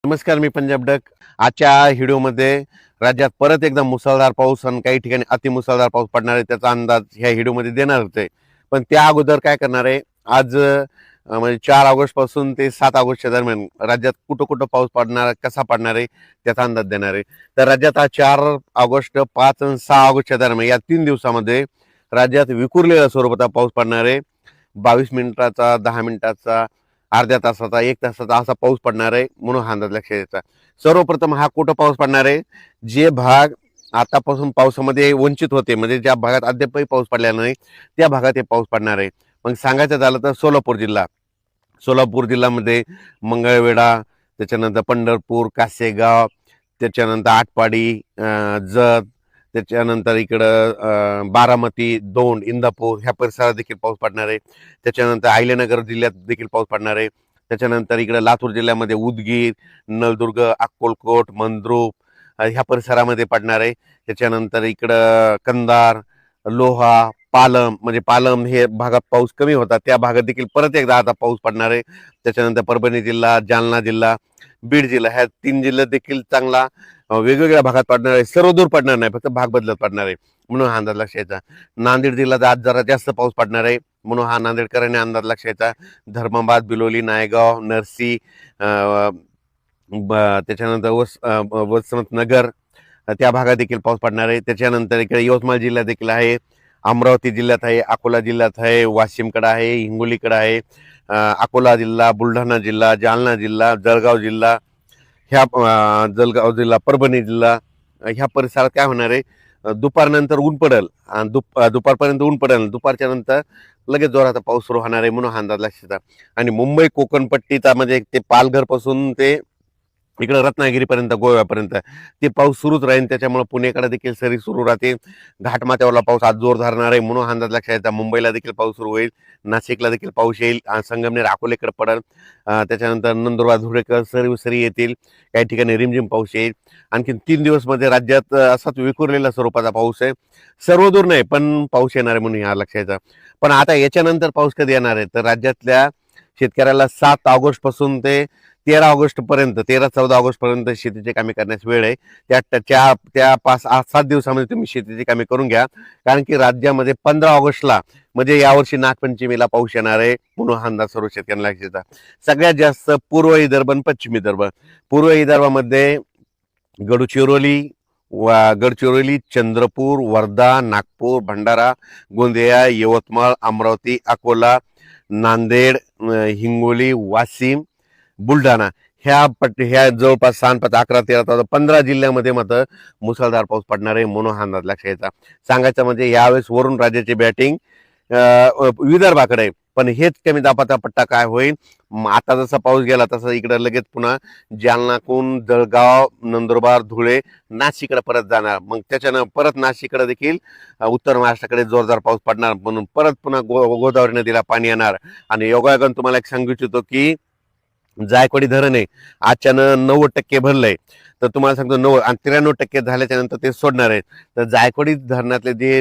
नमस्कार, मी पंजाब डक. आजच्या व्हिडिओमध्ये राज्यात परत एकदा मुसळधार पाऊस आणि काही ठिकाणी अतिमुसळधार पाऊस पडणार आहे त्याचा अंदाज ह्या व्हिडिओमध्ये देणार होते. पण त्या अगोदर काय करणार आहे, आज म्हणजे 4 ऑगस्ट पासून ते 7 ऑगस्टच्या दरम्यान राज्यात कुठं कुठं पाऊस पडणार, कसा पडणार आहे त्याचा अंदाज देणार आहे. तर राज्यात आज 4 ऑगस्ट, 5 आणि 6 ऑगस्टच्या दरम्यान या 3 दिवसामध्ये राज्यात विखुरलेल्या स्वरूपाचा पाऊस पडणार आहे. 22 मिनिटाचा, 10 मिनिटाचा, अर्ध्या तासाचा, 1 तासाचा असा पाऊस पडणार आहे म्हणून हा अंदाज लक्षात यायचा. सर्वप्रथम हा कुठं पाऊस पडणार आहे, जे भाग आतापासून पावसामध्ये वंचित होते, म्हणजे ज्या भागात अद्यापही पाऊस पडलेला नाही त्या भागात हे पाऊस पडणार आहे. मग सांगायचं झालं तर सोलापूर जिल्ह्यामध्ये मंगळवेढा, त्याच्यानंतर पंढरपूर, कासेगाव, त्याच्यानंतर आटपाडी, जत, त्याच्यानंतर इकडं बारामती, दौंड, इंदापूर ह्या परिसरात देखील पाऊस पडणार आहे. त्याच्यानंतर अहिल्यानगर जिल्ह्यात देखील पाऊस पडणार आहे. त्याच्यानंतर इकडं लातूर जिल्ह्यामध्ये उदगीर, नळदुर्ग, अक्कलकोट, मंद्रुप ह्या परिसरामध्ये पडणार आहे. त्याच्यानंतर इकडं कंधार, लोहा, पालम, म्हणजे पालम हे भागात पाऊस कमी होता त्या भागात देखील परत एकदा आता पाऊस पडणार आहे. त्याच्यानंतर परभणी जिल्हा, जालना जिल्हा, बीड जिल्हा ह्या 3 जिल्ह्यात देखील चांगला वेगवेगळ्या भागात पडणार आहे. सर्व दूर पडणार नाही, फक्त भाग बदलत पडणार आहे म्हणून हा अंदाज लक्षात यायचा. नांदेड जिल्ह्यात आज जरा जास्त पाऊस पडणार आहे म्हणून हा नांदेडकरांनी अंदाज लक्षात यायचा. धर्माबाद, बिलोली, नायगाव, नरसी, त्याच्यानंतर वसंतनगर त्या भागात देखील पाऊस पडणार आहे. त्याच्यानंतर इकडे यवतमाळ जिल्ह्यात देखील आहे, अमरावती जिल्ह्यात आहे, अकोला जिल्ह्यात आहे, वाशिमकडे आहे, हिंगोलीकडे आहे, अकोला जिल्हा, बुलढाणा जिल्हा, जालना जिल्हा, जळगाव जिल्हा, जळगाव जिल्हा, परभणी जिल्हा ह्या परिसरात काय होणार आहे, दुपारनंतर ऊन पडेल आणि दुपारपर्यंत ऊन पडेल, दुपारच्या नंतर लगेच जोराचा पाऊस सुरू होणार आहे म्हणून हा अंदाज लक्षात येतात. आणि मुंबई कोकण पट्टीचा म्हणजे ते पालघर पासून ते इकडं रत्नागिरीपर्यंत, गोव्यापर्यंत ते पाऊस सुरूच राहील. त्याच्यामुळे पुणेकडे देखील सरी सुरू राहते. घाटमाथ्यावरला पाऊस आज जोर धरणार आहे म्हणून हा अंदाज लक्षात यायचा. मुंबईला देखील पाऊस सुरू होईल, नाशिकला देखील पाऊस येईल, संगमनेर, अकोलेकडे पडेल, त्याच्यानंतर नंदुरबार, धुळेकर सरी येतील, काही ठिकाणी रिमझिम पाऊस येईल. आणखी 3 दिवस मध्ये राज्यात असाच विखुरलेल्या स्वरूपाचा पाऊस आहे. सर्वदूर नाही पण पाऊस येणार आहे म्हणून हा लक्षात यायचा. पण आता याच्यानंतर पाऊस कधी येणार आहे, तर राज्यातल्या शेतकऱ्याला 7 ऑगस्ट पासून ते 13 ऑगस्ट पर्यंत, 13-14 ऑगस्ट पर्यंत शेतीची कामे करण्यास वेळ आहे. त्या 5-7 दिवसामध्ये तुम्ही शेतीची कामे करून घ्या, कारण की राज्यामध्ये 15 ऑगस्टला म्हणजे यावर्षी नागपंचमीला पाऊस येणार आहे म्हणून हा अंदाज सर्व शेतकऱ्यांना लक्षात येतात. सगळ्यात जास्त पूर्व विदर्भ आणि पश्चिम विदर्भ. पूर्व विदर्भामध्ये गडचिरोली, चंद्रपूर, वर्धा, नागपूर, भंडारा, गोंदिया, यवतमाळ, अमरावती, अकोला, नांदेड, हिंगोली, वाशिम, बुलढाणा ह्या जवळपास 6-5-11-13-15 जिल्ह्यामध्ये मात्र मुसळधार पाऊस पडणार आहे म्हणून हा अंदाज लक्षात यायचा. सांगायचं म्हणजे यावेळेस वरून राज्याची बॅटिंग विदर्भाकडे आहे. पण हेच कमी दाबाचा पट्टा काय होईल, आता जसा पाऊस गेला तसा इकडे लगेच पुन्हा जालनाकून जळगाव, नंदुरबार, धुळे, नाशिककडे परत जाणार. मग त्याच्यानं परत नाशिककडे देखील उत्तर महाराष्ट्राकडे जोरदार पाऊस पडणार म्हणून परत पुन्हा गोदावरी नदीला पाणी येणार. आणि योगायोगानं तुम्हाला एक सांगू इच्छितो की जायकवाडी धरण आहे आजच्यानं 90% भरलंय. तर तुम्हाला सांगतो 90 आणि 93% झाल्याच्या नंतर ते सोडणार आहेत. तर जायकवाडी धरणातले जे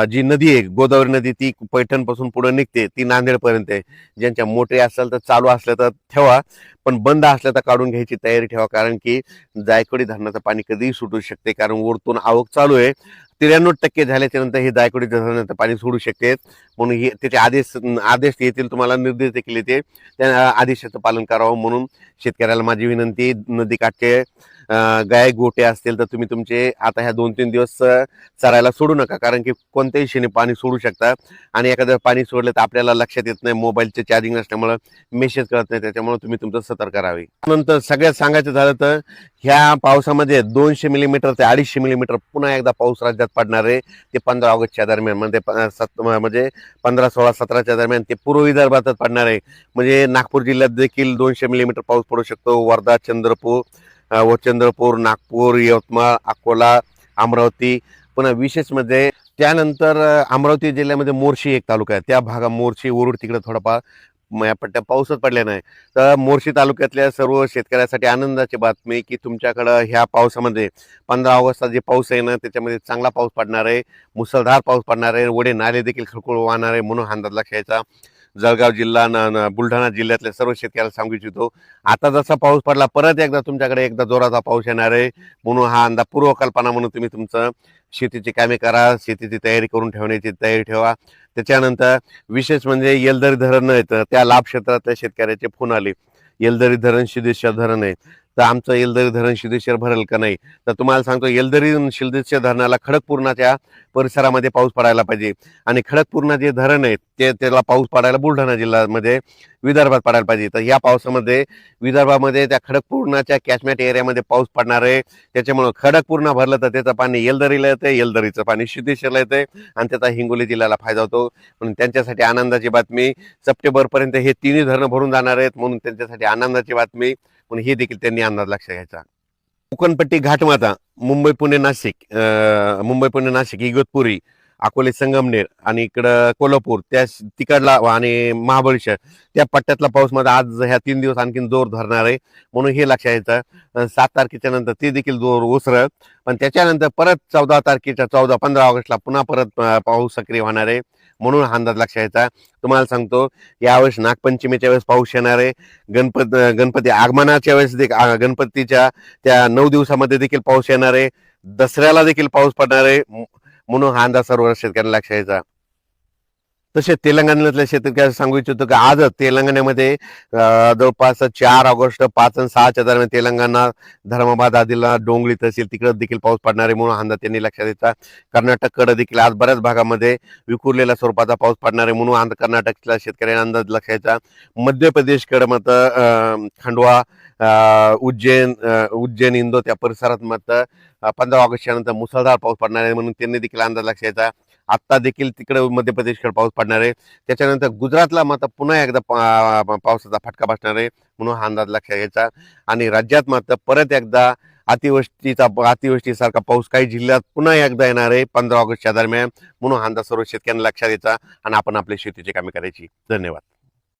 जी नदी आहे गोदावरी नदी, ती पैठण पासून पुढे निघते, ती नांदेडपर्यंत आहे. ज्यांच्या मोटरी असेल तर चालू असल्या तर ठेवा, पण बंद असल्या तर काढून घ्यायची तयारी ठेवा, कारण की जायकवाडी धरणाचं पाणी कधीही सुटू शकते, कारण वरतून आवक चालू आहे. 93% झाल्याच्या नंतर हे जायकवाडी धरणाचं पाणी सोडू शकते म्हणून हे त्याचे आदेश येतील, तुम्हाला निर्देश देखील येते. त्या आदेशाचं पालन करावं म्हणून शेतकऱ्याला माझी विनंती. नदीकाठचे गाय गोटे असतील तर तुम्ही तुमचे आता ह्या 2-3 दिवस चरायला सोडू नका, कारण की कोणत्याही क्षणी पाणी सोडू शकता आणि एखादं पाणी सोडलं तर आपल्याला लक्षात येत नाही, मोबाईलचे चार्जिंग नसल्यामुळे मेसेज कळत नाही, त्याच्यामुळे तुम्ही तुमचं सतर्क राहावे. नंतर सगळ्यात सांगायचं झालं तर ह्या पावसामध्ये 200 मिलीमीटर ते 250 मिलीमीटर पुन्हा एकदा पाऊस राज्यात पडणार आहे. ते 15 ऑगस्टच्या दरम्यान म्हणजे 15, 16, 17च्या दरम्यान ते पूर्व विदर्भातच पडणार आहे. म्हणजे नागपूर जिल्ह्यात देखील 200 मिलीमीटर पाऊस पडू शकतो. वर्धा, चंद्रपूर, नागपूर, यवतमाळ, अकोला, अमरावती. पुन्हा विशेष म्हणजे त्यानंतर अमरावती जिल्ह्यामध्ये मोर्शी एक तालुका आहे, त्या भागात मोर्शी, वरुड तिकडे थोडाफार या पट्ट्या पाऊसच पडले नाही. तर मोर्शी तालुक्यातल्या सर्व शेतकऱ्यासाठी आनंदाची बातमी की तुमच्याकडं ह्या पावसामध्ये 15 ऑगस्टचा जे पाऊस आहे ना, त्याच्यामध्ये चांगला पाऊस पडणार आहे, मुसळधार पाऊस पडणार आहे, वडे नाले देखील खळखळ वाहणार आहे म्हणून अंदाज लक्षात यायचा. जळगाव जिल्हा बुलढाणा जिल्ह्यातल्या सर्व शेतकऱ्याला सांगू इच्छितो, आता जसा पाऊस पडला परत एकदा तुमच्याकडे एकदा जोराचा पाऊस येणार आहे, म्हणून हा अंदाज पूर्वकल्पना म्हणून तुम्ही तुमचं शेतीची कामे करा, शेतीची तयारी करून ठेवण्याची तयारी ठेवा. त्याच्यानंतर विशेष म्हणजे येलदरी धरण येतं, त्या लाभ क्षेत्रातल्या शेतकऱ्याचे फोन आले, येलदरी धरण सिद्धेश्वर धरण आहे, तर आमचं येलदरी धरण सिद्धेश्वर भरेल का नाही. तर तुम्हाला सांगतो, येलदरी सिद्धेश्वर धरणाला खडकपूर्णाच्या परिसरामध्ये पाऊस पडायला पाहिजे, आणि खडकपूर्णा जे धरण आहे त्याला पाऊस पडायला बुलढाणा जिल्ह्यामध्ये विदर्भात पडायला पाहिजे. तर या पावसामध्ये विदर्भामध्ये त्या खडकपूर्णाच्या कॅचमेंट एरियामध्ये पाऊस पडणार आहे. त्याच्यामुळं खडकपूर्णा भरलं तर त्याचं पाणी येलदरीला येतं, येलदरीचं पाणी सिद्धेश्वरला येतं, आणि त्याचा हिंगोली जिल्ह्याला फायदा होतो. म्हणून त्यांच्यासाठी आनंदाची बातमी, सप्टेंबरपर्यंत हे तिन्ही धरणं भरून जाणार आहेत, म्हणून त्यांच्यासाठी आनंदाची बातमी. पण हे देखील त्यांनी अंदाज लक्षात घ्यायचा. कोकणपट्टी घाटमाता, मुंबई पुणे नाशिक इगतपुरी, अकोले संगमनेर, आणि इकडं कोल्हापूर त्या तिकडला, आणि महाबळेश्वर त्या पट्ट्यातला पाऊस मध्ये आज ह्या 3 दिवस आणखीन जोर धरणार आहे, म्हणून हे लक्षात यायचं. 7 तारखेच्या नंतर ते देखील जोर ओसरत, पण त्याच्यानंतर परत 14-15 ऑगस्टला पुन्हा परत पाऊस सक्रिय होणार आहे, म्हणून हा अंदाज लक्षात यायचा. तुम्हाला सांगतो, यावेळेस नागपंचमीच्या वेळेस पाऊस येणार आहे, गणपती आगमनाच्या वेळेस गणपतीच्या त्या 9 दिवसामध्ये देखील पाऊस येणार आहे, दसऱ्याला देखील पाऊस पडणार आहे, म्हणून हा अंदाज सर्व शेतकऱ्यांना लक्षात यायचा. तसेच तेलंगणातल्या शेतकऱ्यांना सांगू इच्छितो की आज तेलंगणामध्ये जवळपास 4 ऑगस्ट 5 आणि 6च्या दरम्यान तेलंगणा, धर्माबाद, आदिला, डोंगरी तहसील तिकडे देखील पाऊस पडणार आहे, म्हणून हा अंदाज त्यांनी लक्षात द्यायचा. कर्नाटककडे देखील आज बऱ्याच भागामध्ये विखुरलेल्या स्वरूपाचा पाऊस पडणार आहे, म्हणून कर्नाटकच्या शेतकऱ्यांना अंदाज लक्षात द्यायचा. मध्य प्रदेशकडे मात्र खंडवा, उज्जैन, इंदोर त्या परिसरात मात्र 15 ऑगस्टच्या नंतर मुसळधार पाऊस पडणार आहे, म्हणून त्यांनी देखील अंदाज लक्षात द्यायचा. आत्ता देखील तिकडे मध्य प्रदेशकडे पाऊस पडणार आहे, त्याच्यानंतर गुजरातला मात्र पुन्हा एकदा पावसाचा फटका बसणार आहे, म्हणून हा अंदाज लक्षात घ्यायचा. आणि राज्यात मात्र परत एकदा अतिवृष्टीसारखा पाऊस काही जिल्ह्यात पुन्हा एकदा येणार आहे 15 ऑगस्टच्या दरम्यान, म्हणून हा अंदाज सर्व शेतकऱ्यांना लक्षात द्यायचा आणि आपण आपल्या शेतीची कामे करायची. धन्यवाद.